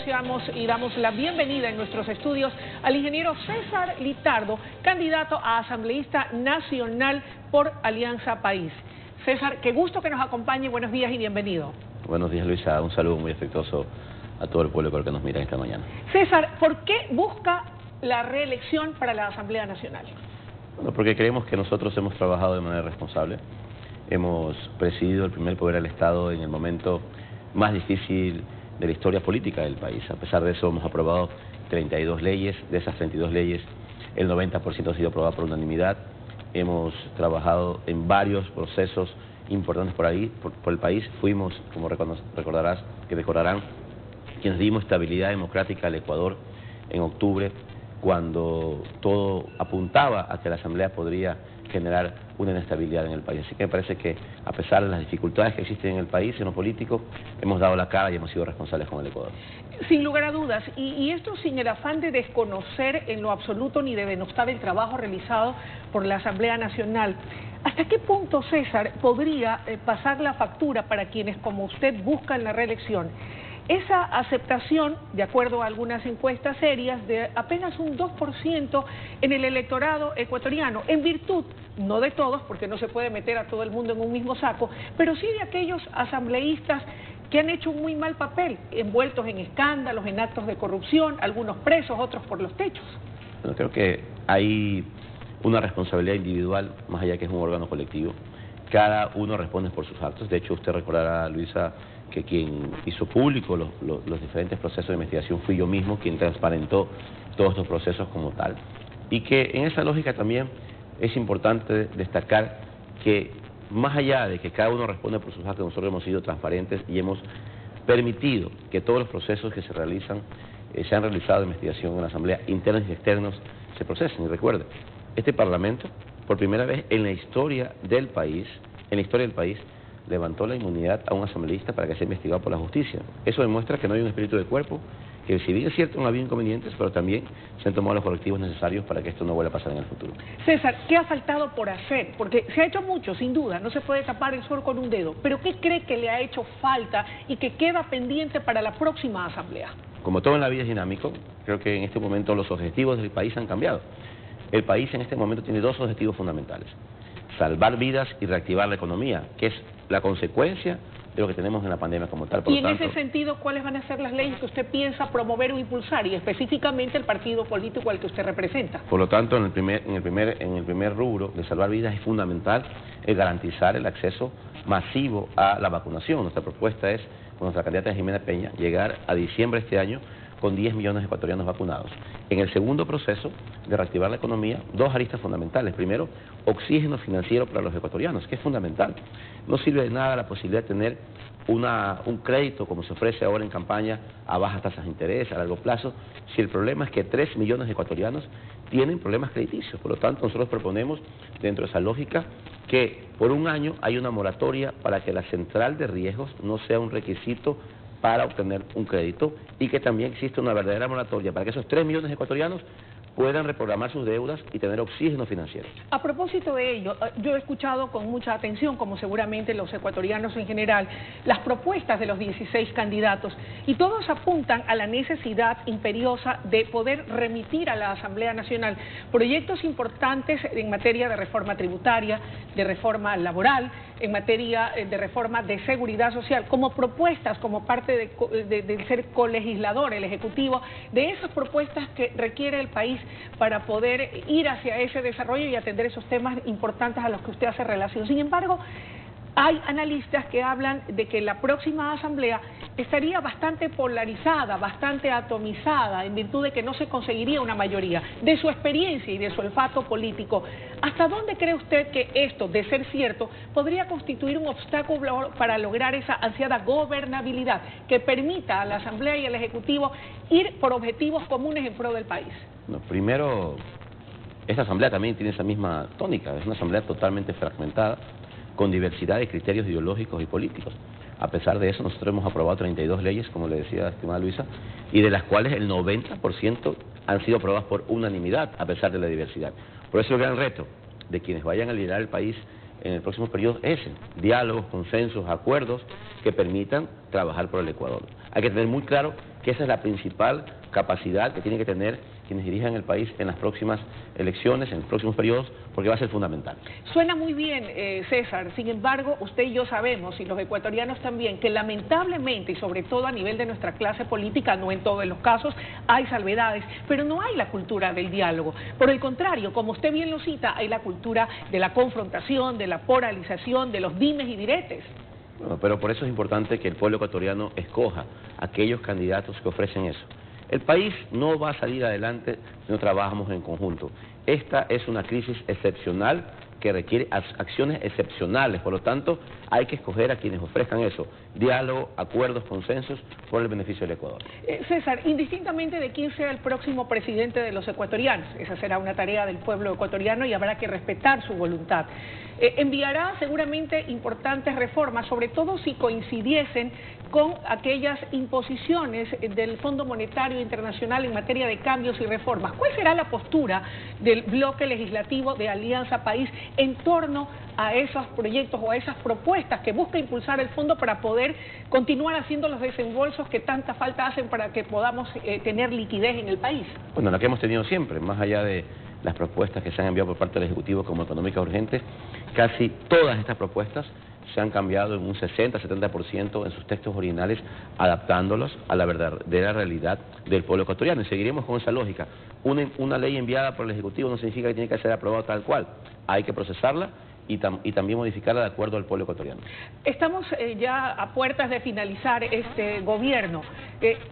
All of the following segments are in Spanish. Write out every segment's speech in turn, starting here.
anunciamos y damos la bienvenida en nuestros estudios al ingeniero César Litardo, candidato a asambleísta nacional por Alianza País. César, qué gusto que nos acompañe, buenos días y bienvenido. Buenos días, Luisa, un saludo muy afectuoso a todo el pueblo que nos mira esta mañana. César, ¿por qué busca la reelección para la Asamblea Nacional? Bueno, porque creemos que nosotros hemos trabajado de manera responsable, hemos presidido el primer poder del Estado en el momento más difícil de la historia política del país. A pesar de eso hemos aprobado 32 leyes, de esas 32 leyes el 90% ha sido aprobado por unanimidad. Hemos trabajado en varios procesos importantes por el país. Fuimos, como recordarán, quienes dimos estabilidad democrática al Ecuador en octubre, cuando todo apuntaba a que la Asamblea podría generar una inestabilidad en el país. Así que me parece que, a pesar de las dificultades que existen en el país, en lo político, hemos dado la cara y hemos sido responsables con el Ecuador. Sin lugar a dudas, y esto sin el afán de desconocer en lo absoluto ni de denostar el trabajo realizado por la Asamblea Nacional. ¿Hasta qué punto, César, podría pasar la factura para quienes, como usted, buscan la reelección? Esa aceptación, de acuerdo a algunas encuestas serias, de apenas un 2% en el electorado ecuatoriano, en virtud, no de todos, porque no se puede meter a todo el mundo en un mismo saco, pero sí de aquellos asambleístas que han hecho un muy mal papel, envueltos en escándalos, en actos de corrupción, algunos presos, otros por los techos. Bueno, creo que hay una responsabilidad individual, más allá que es un órgano colectivo. Cada uno responde por sus actos. De hecho, usted recordará, Luisa, que quien hizo público los diferentes procesos de investigación fui yo mismo, quien transparentó todos estos procesos como tal. Y que en esa lógica también es importante destacar que, más allá de que cada uno responde por sus actos, nosotros hemos sido transparentes y hemos permitido que todos los procesos que se realizan, se han realizado de investigación en la Asamblea, internos y externos, se procesen. Y recuerde, este Parlamento, por primera vez en la historia del país, levantó la inmunidad a un asambleísta para que sea investigado por la justicia. Eso demuestra que no hay un espíritu de cuerpo, que si bien es cierto no ha habido inconvenientes, pero también se han tomado los correctivos necesarios para que esto no vuelva a pasar en el futuro. César, ¿qué ha faltado por hacer? Porque se ha hecho mucho, sin duda, no se puede tapar el sol con un dedo, pero ¿qué cree que le ha hecho falta y que queda pendiente para la próxima asamblea? Como todo en la vida es dinámico, creo que en este momento los objetivos del país han cambiado. El país en este momento tiene dos objetivos fundamentales: salvar vidas y reactivar la economía, que es la consecuencia de lo que tenemos en la pandemia como tal. Y en ese sentido, ¿cuáles van a ser las leyes que usted piensa promover o impulsar, y específicamente el partido político al que usted representa? Por lo tanto, en el primer rubro de salvar vidas es fundamental garantizar el acceso masivo a la vacunación. Nuestra propuesta es, con nuestra candidata Jimena Peña, llegar a diciembre de este año con 10 millones de ecuatorianos vacunados. En el segundo proceso de reactivar la economía, dos aristas fundamentales. Primero, oxígeno financiero para los ecuatorianos, que es fundamental. No sirve de nada la posibilidad de tener un crédito, como se ofrece ahora en campaña, a bajas tasas de interés, a largo plazo, si el problema es que 3 millones de ecuatorianos tienen problemas crediticios. Por lo tanto, nosotros proponemos, dentro de esa lógica, que por un año hay una moratoria para que la central de riesgos no sea un requisito para obtener un crédito, y que también existe una verdadera moratoria para que esos 3 millones de ecuatorianos puedan reprogramar sus deudas y tener oxígeno financiero. A propósito de ello, yo he escuchado con mucha atención, como seguramente los ecuatorianos en general, las propuestas de los 16 candidatos, y todos apuntan a la necesidad imperiosa de poder remitir a la Asamblea Nacional proyectos importantes en materia de reforma tributaria, de reforma laboral, en materia de reforma de seguridad social, como propuestas, como parte de ser colegislador, el Ejecutivo, de esas propuestas que requiere el país para poder ir hacia ese desarrollo y atender esos temas importantes a los que usted hace relación. Sin embargo, hay analistas que hablan de que la próxima asamblea estaría bastante polarizada, bastante atomizada, en virtud de que no se conseguiría una mayoría. De su experiencia y de su olfato político, ¿hasta dónde cree usted que esto, de ser cierto, podría constituir un obstáculo para lograr esa ansiada gobernabilidad que permita a la Asamblea y al Ejecutivo ir por objetivos comunes en pro del país? No, primero, esta asamblea también tiene esa misma tónica. Es una asamblea totalmente fragmentada, con diversidad de criterios ideológicos y políticos. A pesar de eso, nosotros hemos aprobado 32 leyes, como le decía estimada Luisa, y de las cuales el 90% han sido aprobadas por unanimidad, a pesar de la diversidad. Por eso el gran reto de quienes vayan a liderar el país en el próximo periodo es ese: diálogos, consensos, acuerdos que permitan trabajar por el Ecuador. Hay que tener muy claro que esa es la principal capacidad que tienen que tener quienes dirijan el país en las próximas elecciones, en los próximos periodos, porque va a ser fundamental. Suena muy bien, César. Sin embargo, usted y yo sabemos, y los ecuatorianos también, que lamentablemente, y sobre todo a nivel de nuestra clase política, no en todos los casos, hay salvedades, pero no hay la cultura del diálogo. Por el contrario, como usted bien lo cita, hay la cultura de la confrontación, de la polarización, de los dimes y diretes. Bueno, pero por eso es importante que el pueblo ecuatoriano escoja aquellos candidatos que ofrecen eso. El país no va a salir adelante si no trabajamos en conjunto. Esta es una crisis excepcional que requiere acciones excepcionales, por lo tanto hay que escoger a quienes ofrezcan eso, diálogo, acuerdos, consensos por el beneficio del Ecuador. César, indistintamente de quién sea el próximo presidente de los ecuatorianos, esa será una tarea del pueblo ecuatoriano y habrá que respetar su voluntad. Enviará seguramente importantes reformas, sobre todo si coincidiesen con aquellas imposiciones del Fondo Monetario Internacional en materia de cambios y reformas. ¿Cuál será la postura del bloque legislativo de Alianza País en torno a esos proyectos o a esas propuestas que busca impulsar el fondo para poder continuar haciendo los desembolsos que tanta falta hacen para que podamos tener liquidez en el país? Bueno, la que hemos tenido siempre, más allá de las propuestas que se han enviado por parte del Ejecutivo como económicas urgentes, casi todas estas propuestas se han cambiado en un 60-70% en sus textos originales, adaptándolos a la verdadera realidad del pueblo ecuatoriano. Y seguiremos con esa lógica. Una ley enviada por el Ejecutivo no significa que tiene que ser aprobada tal cual. Hay que procesarla y también modificarla de acuerdo al pueblo ecuatoriano. Estamos ya a puertas de finalizar este gobierno.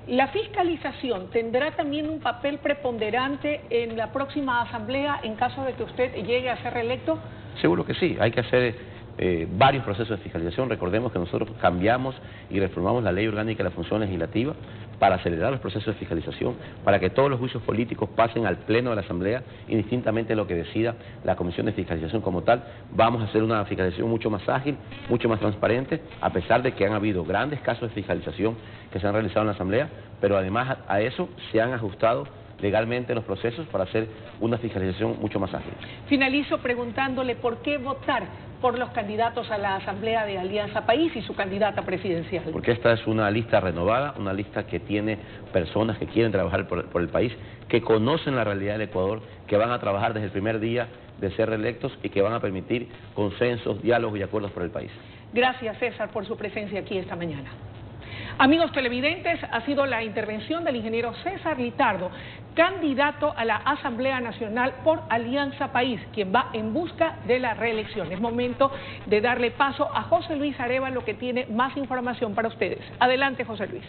¿La fiscalización tendrá también un papel preponderante en la próxima asamblea en caso de que usted llegue a ser reelecto? Seguro que sí, hay que hacer varios procesos de fiscalización. Recordemos que nosotros cambiamos y reformamos la Ley Orgánica de la Función Legislativa para acelerar los procesos de fiscalización, para que todos los juicios políticos pasen al Pleno de la Asamblea, indistintamente de lo que decida la Comisión de Fiscalización como tal. Vamos a hacer una fiscalización mucho más ágil, mucho más transparente, a pesar de que han habido grandes casos de fiscalización que se han realizado en la Asamblea, pero además a eso se han ajustado legalmente los procesos para hacer una fiscalización mucho más ágil. Finalizo preguntándole por qué votar por los candidatos a la Asamblea de Alianza País y su candidata presidencial. Porque esta es una lista renovada, una lista que tiene personas que quieren trabajar por el país, que conocen la realidad del Ecuador, que van a trabajar desde el primer día de ser reelectos y que van a permitir consensos, diálogos y acuerdos por el país. Gracias, César, por su presencia aquí esta mañana. Amigos televidentes, ha sido la intervención del ingeniero César Litardo, candidato a la Asamblea Nacional por Alianza País, quien va en busca de la reelección. Es momento de darle paso a José Luis Arévalo, que tiene más información para ustedes. Adelante, José Luis.